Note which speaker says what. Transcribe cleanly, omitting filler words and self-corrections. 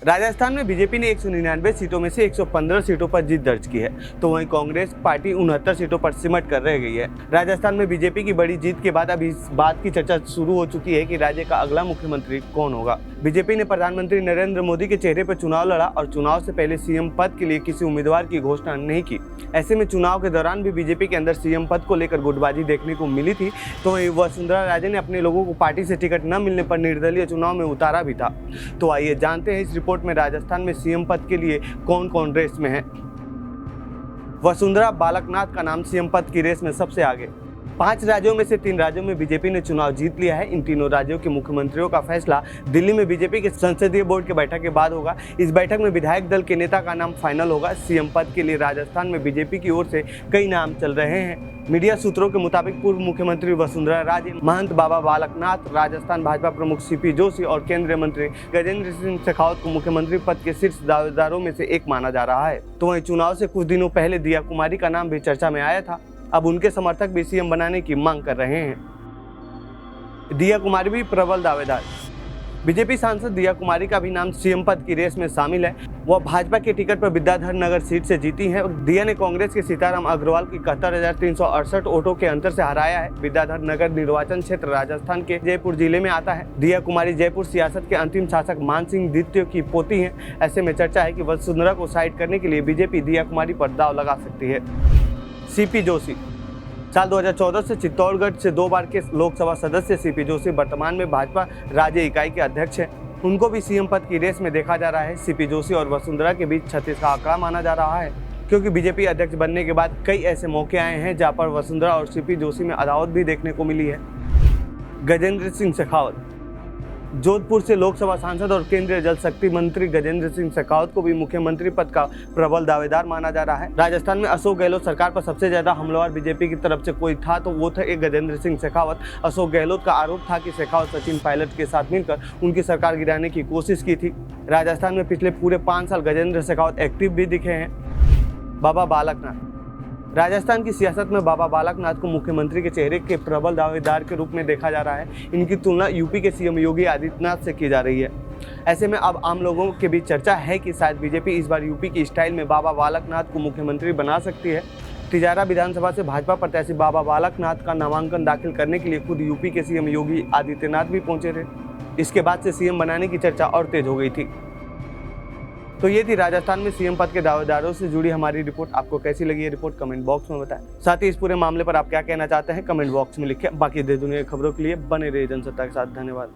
Speaker 1: राजस्थान में बीजेपी ने 199 सीटों में से 115 सीटों पर जीत दर्ज की है, तो वहीं कांग्रेस पार्टी 69 सीटों पर सिमट कर रह गई है। राजस्थान में बीजेपी की बड़ी जीत के बाद अब इस बात की चर्चा शुरू हो चुकी है कि राज्य का अगला मुख्यमंत्री कौन होगा। बीजेपी ने प्रधानमंत्री नरेंद्र मोदी के चेहरे पर चुनाव लड़ा और चुनाव से पहले सीएम पद के लिए किसी उम्मीदवार की घोषणा नहीं की। ऐसे में चुनाव के दौरान भी बीजेपी के अंदर सीएम पद को लेकर गुटबाजी देखने को मिली थी, तो वसुंधरा राजे ने अपने लोगों को पार्टी से टिकट न मिलने पर निर्दलीय चुनाव में उतारा भी था। तो आइए जानते हैं इस रिपोर्ट में राजस्थान में सीएम पद के लिए कौन कौन रेस में है। वसुंधरा बालकनाथ का नाम सीएम पद की रेस में सबसे आगे। 5 राज्यों में से 3 राज्यों में बीजेपी ने चुनाव जीत लिया है। इन तीनों राज्यों के मुख्यमंत्रियों का फैसला दिल्ली में बीजेपी के संसदीय बोर्ड की बैठक के बाद होगा। इस बैठक में विधायक दल के नेता का नाम फाइनल होगा। सीएम पद के लिए राजस्थान में बीजेपी की ओर से कई नाम चल रहे हैं। मीडिया सूत्रों के मुताबिक पूर्व मुख्यमंत्री वसुंधरा राजे, महंत बाबा बालकनाथ, राजस्थान भाजपा प्रमुख सीपी जोशी और केंद्रीय मंत्री गजेंद्र सिंह शेखावत को मुख्यमंत्री पद के शीर्ष दावेदारों में से एक माना जा रहा है। तो वहीं चुनाव से कुछ दिनों पहले दिया कुमारी का नाम भी चर्चा में आया था। अब उनके समर्थक भी सीएम बनाने की मांग कर रहे हैं। दिया कुमारी भी प्रबल दावेदार। बीजेपी सांसद दिया कुमारी का भी नाम सीएम पद की रेस में शामिल है। वह भाजपा के टिकट पर विद्याधर नगर सीट से जीती है। दिया ने कांग्रेस के सीताराम अग्रवाल की 71,368 वोटों के अंतर से हराया है। विद्याधर नगर निर्वाचन क्षेत्र राजस्थान के जयपुर जिले में आता है। दिया कुमारी जयपुर सियासत के अंतिम शासक मान सिंह द्वितीय की पोती है। ऐसे में चर्चा है कि वसुंधरा को साइड करने के लिए बीजेपी दिया कुमारी पर दाव लगा सकती है। सीपी जोशी। साल 2014 से चित्तौड़गढ़ से 2 बार के लोकसभा सदस्य सीपी जोशी वर्तमान में भाजपा राज्य इकाई के अध्यक्ष हैं। उनको भी सीएम पद की रेस में देखा जा रहा है। सीपी जोशी और वसुंधरा के बीच 36 का आंकड़ा माना जा रहा है, क्योंकि बीजेपी अध्यक्ष बनने के बाद कई ऐसे मौके आए हैं जहां पर वसुंधरा और सीपी जोशी में अदावत भी देखने को मिली है। गजेंद्र सिंह शेखावत। जोधपुर से लोकसभा सांसद और केंद्रीय जल शक्ति मंत्री गजेंद्र सिंह शेखावत को भी मुख्यमंत्री पद का प्रबल दावेदार माना जा रहा है। राजस्थान में अशोक गहलोत सरकार पर सबसे ज्यादा हमलावर बीजेपी की तरफ से कोई था तो वो थे गजेंद्र सिंह शेखावत। अशोक गहलोत का आरोप था कि शेखावत सचिन पायलट के साथ मिलकर उनकी सरकार गिराने की कोशिश की थी। राजस्थान में पिछले पूरे 5 साल गजेंद्र शेखावत एक्टिव भी दिखे हैं। बाबा बालकनाथ। राजस्थान की सियासत में बाबा बालकनाथ को मुख्यमंत्री के चेहरे के प्रबल दावेदार के रूप में देखा जा रहा है। इनकी तुलना यूपी के सीएम योगी आदित्यनाथ से की जा रही है। ऐसे में अब आम लोगों के बीच चर्चा है कि शायद बीजेपी इस बार यूपी की स्टाइल में बाबा बालकनाथ को मुख्यमंत्री बना सकती है। तिजारा विधानसभा से भाजपा प्रत्याशी बाबा बालकनाथ का नामांकन दाखिल करने के लिए खुद यूपी के सीएम योगी आदित्यनाथ भी पहुंचे थे। इसके बाद से सीएम बनाने की चर्चा और तेज हो गई थी। तो ये थी राजस्थान में सीएम पद के दावेदारों से जुड़ी हमारी रिपोर्ट। आपको कैसी लगी ये रिपोर्ट कमेंट बॉक्स में बताएं। साथ ही इस पूरे मामले पर आप क्या कहना चाहते हैं कमेंट बॉक्स में लिखें। बाकी देश दुनिया की खबरों के लिए बने रहिए जनसत्ता के साथ। धन्यवाद।